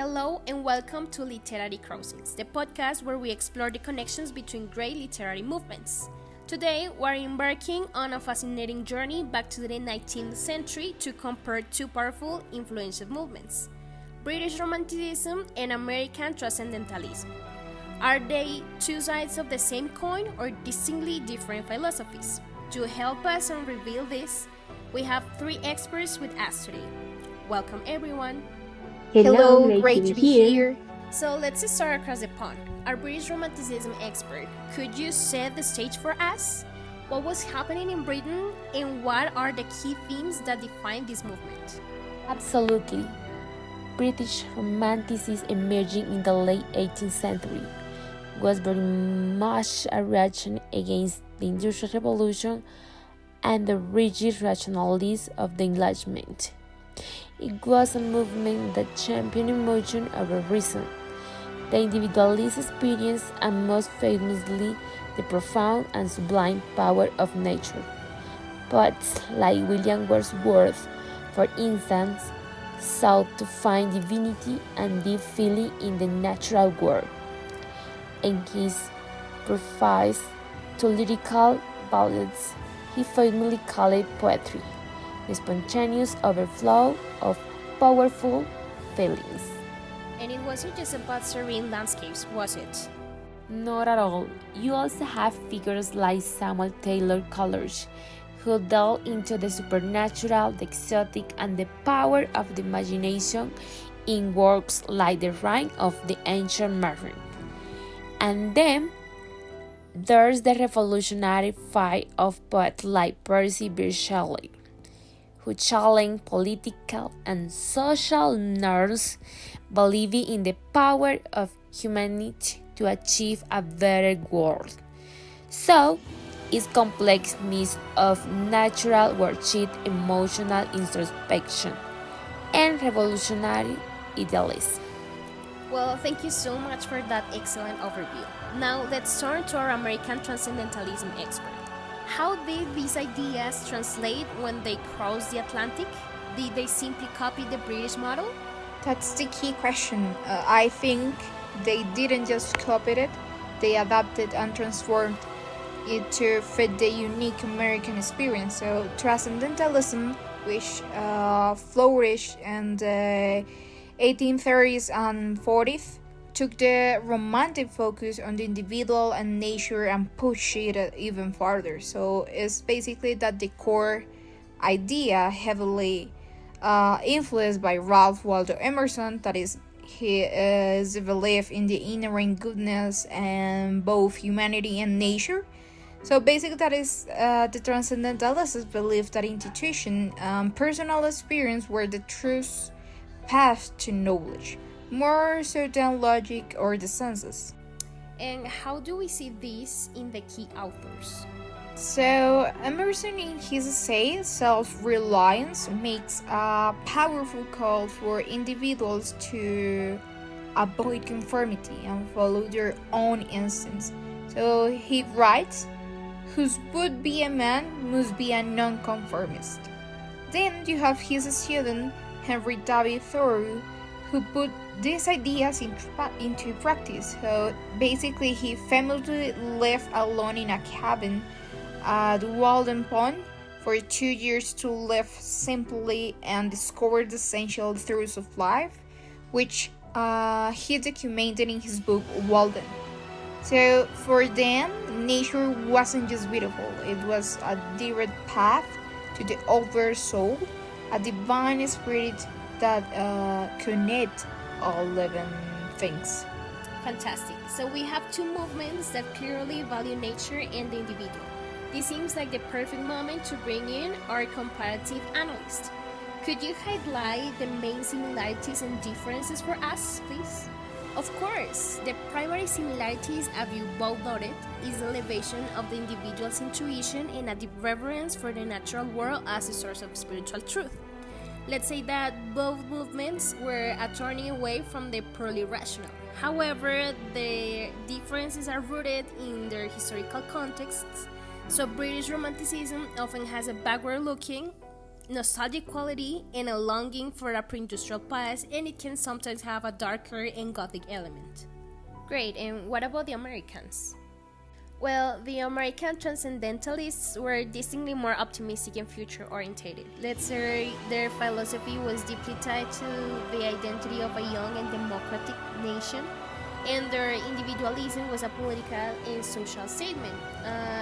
Hello and welcome to Literary Crossings, the podcast where we explore the connections between great literary movements. Today, we're embarking on a fascinating journey back to the 19th century to compare two powerful, influential movements, British Romanticism and American Transcendentalism. Are they two sides of the same coin or distinctly different philosophies? To help us and reveal this, we have three experts with us today. Welcome everyone. Hello, great to be here. So let's start across the pond. Our British Romanticism expert, could you set the stage for us? What was happening in Britain and what are the key themes that define this movement? Absolutely. British Romanticism emerging in the late 18th century was very much a reaction against the Industrial Revolution and the rigid rationalism of the Enlightenment. It was a movement that championed emotion over reason, the individualist experience, and most famously, the profound and sublime power of nature. Poets like William Wordsworth, for instance, sought to find divinity and deep feeling in the natural world. In his preface to lyrical ballads, he famously called it poetry, the spontaneous overflow of powerful feelings. And it wasn't just about serene landscapes, was it? Not at all. You also have figures like Samuel Taylor Coleridge, who delve into the supernatural, the exotic, and the power of the imagination in works like The Rime of the Ancient Mariner. And then there's the revolutionary fight of poets like Percy Bysshe Shelley, who challenged political and social norms, believing in the power of humanity to achieve a better world. So, it's complex mix of natural worship, emotional introspection, and revolutionary idealism. Well, thank you so much for that excellent overview. Now let's turn to our American Transcendentalism expert. How did these ideas translate when they crossed the Atlantic? Did they simply copy the British model? That's the key question. I think they didn't just copy it, they adapted and transformed it to fit the unique American experience. So, Transcendentalism, which flourished in the 1830s and 40s, took the romantic focus on the individual and nature and pushed it even farther. So it's basically that the core idea heavily influenced by Ralph Waldo Emerson, that is, he is a belief in the inherent goodness and both humanity and nature. So basically that is the Transcendentalists believe that intuition and personal experience were the truest path to knowledge, more so than logic or the senses. And how do we see this in the key authors? So, Emerson, in his essay, Self-Reliance, makes a powerful call for individuals to avoid conformity and follow their own instincts. So, he writes, "Who would be a man must be a nonconformist." Then you have his student, Henry David Thoreau, who put these ideas into practice. So basically, he famously lived alone in a cabin at Walden Pond for 2 years to live simply and discover the essential truths of life, which he documented in his book Walden. So for them, nature wasn't just beautiful, it was a direct path to the over soul, a divine spirit that connect all living things. Fantastic. So we have two movements that clearly value nature and the individual. This seems like the perfect moment to bring in our comparative analyst. Could you highlight the main similarities and differences for us, please? Of course, the primary similarities, as you both noted, is the elevation of the individual's intuition and a deep reverence for the natural world as a source of spiritual truth. Let's say that both movements were a turning away from the purely rational. However, the differences are rooted in their historical contexts. So British Romanticism often has a backward-looking nostalgic quality and a longing for a pre-industrial past, and it can sometimes have a darker and gothic element. Great, and what about the Americans? Well, the American transcendentalists were distinctly more optimistic and future-oriented. Let's say their philosophy was deeply tied to the identity of a young and democratic nation, and their individualism was a political and social statement.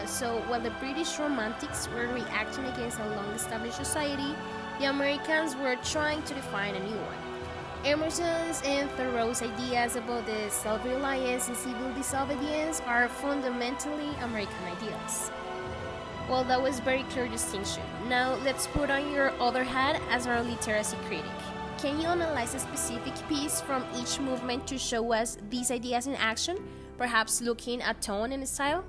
So while the British Romantics were reacting against a long-established society, the Americans were trying to define a new one. Emerson's and Thoreau's ideas about the self-reliance and civil disobedience are fundamentally American ideals. Well, that was very clear distinction. Now let's put on your other hat as our literacy critic. Can you analyze a specific piece from each movement to show us these ideas in action, perhaps looking at tone and style?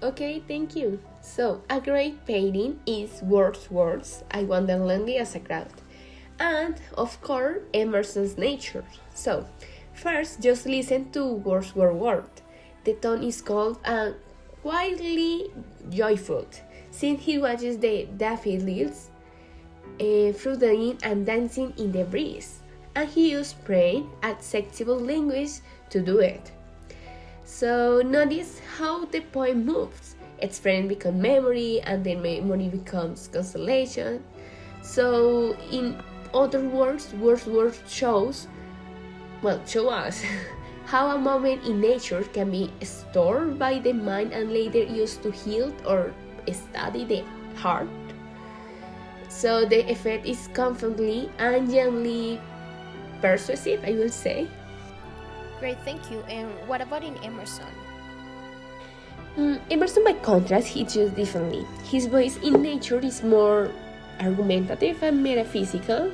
Okay, thank you. So, a great painting is Wordsworth's I Wander Lonely as a Crowd, and of course, Emerson's Nature. So, first, just listen to Wordsworth's word. The tone is called and quietly joyful, since he watches the daffodils fruiting and dancing in the breeze, and he used plain, acceptable language to do it. So notice how the poem moves. Its friend becomes memory, and then memory becomes consolation. So in other words, Wordsworth show us how a moment in nature can be stored by the mind and later used to heal or study the heart. So the effect is confidently and gently persuasive, I will say. Great, thank you. And what about in Emerson? Emerson, by contrast, he chose differently. His voice in nature is more argumentative and metaphysical,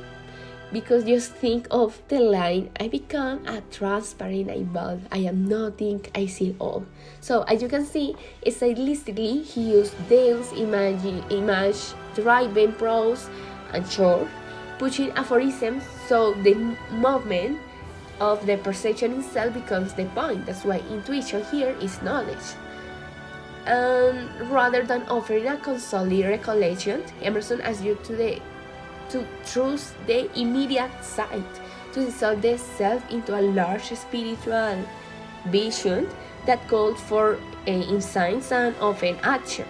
because just think of the line, I become a transparent eyeball, I am nothing, I see all. So as you can see, stylistically, he used dense image-driven prose and short, pushing aphorisms, so the movement of the perception itself becomes the point. That's why intuition here is knowledge. Rather than offering a consolidated recollection, Emerson asks you to trust the immediate sight, to dissolve the self into a large spiritual vision that calls for insights and often action.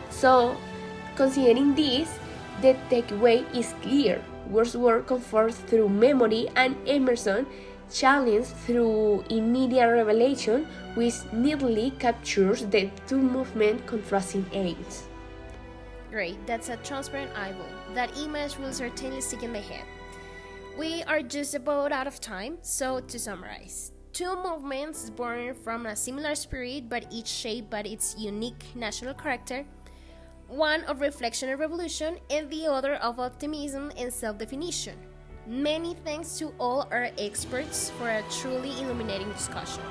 So, considering this, the takeaway is clear. Wordsworth comforts through memory, and Emerson challenged through immediate revelation, which neatly captures the two movement contrasting aims. Great, that's a transparent eyeball. That image will certainly stick in the head. We are just about out of time, so to summarize, two movements born from a similar spirit but each shaped by its unique national character, one of reflection and revolution and the other of optimism and self-definition. Many thanks to all our experts for a truly illuminating discussion.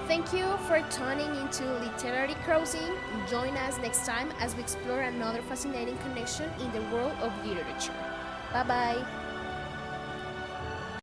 Thank you for tuning into Literary Crossing. Join us next time as we explore another fascinating connection in the world of literature. Bye bye.